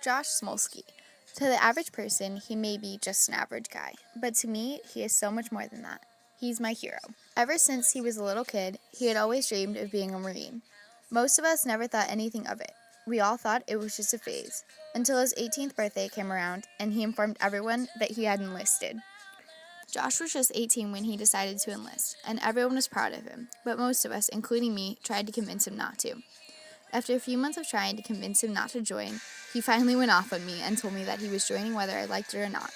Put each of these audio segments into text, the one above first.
Josh Smolsky. To the average person, he may be just an average guy, but to me, he is so much more than that. He's my hero. Ever since he was a little kid, he had always dreamed of being a Marine. Most of us never thought anything of it. We all thought it was just a phase, until his 18th birthday came around and he informed everyone that he had enlisted. Josh was just 18 when he decided to enlist, and everyone was proud of him, but most of us, including me, tried to convince him not to. After a few months of trying to convince him not to join, he finally went off on me and told me that he was joining whether I liked it or not.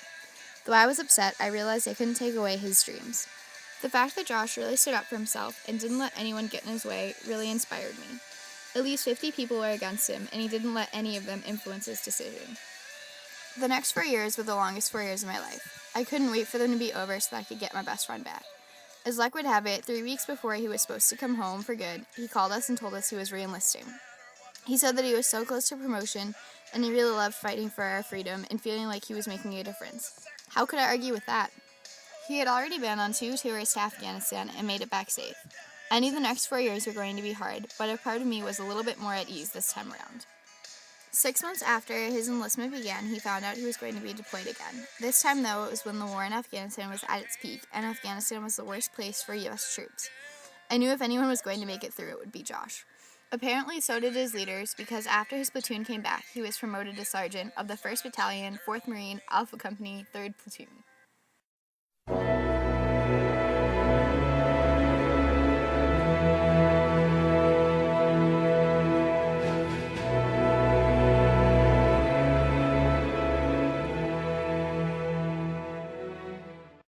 Though I was upset, I realized I couldn't take away his dreams. The fact that Josh really stood up for himself and didn't let anyone get in his way really inspired me. At least 50 people were against him, and he didn't let any of them influence his decision. The next 4 years were the longest 4 years of my life. I couldn't wait for them to be over so that I could get my best friend back. As luck would have it, 3 weeks before he was supposed to come home for good, he called us and told us he was re-enlisting. He said that he was so close to promotion, and he really loved fighting for our freedom and feeling like he was making a difference. How could I argue with that? He had already been on 2 tours to Afghanistan and made it back safe. I knew the next 4 years were going to be hard, but a part of me was a little bit more at ease this time around. 6 months after his enlistment began, he found out he was going to be deployed again. This time, though, it was when the war in Afghanistan was at its peak, and Afghanistan was the worst place for U.S. troops. I knew if anyone was going to make it through, it would be Josh. Apparently, so did his leaders, because after his platoon came back, he was promoted to sergeant of the 1st Battalion, 4th Marine, Alpha Company, 3rd Platoon.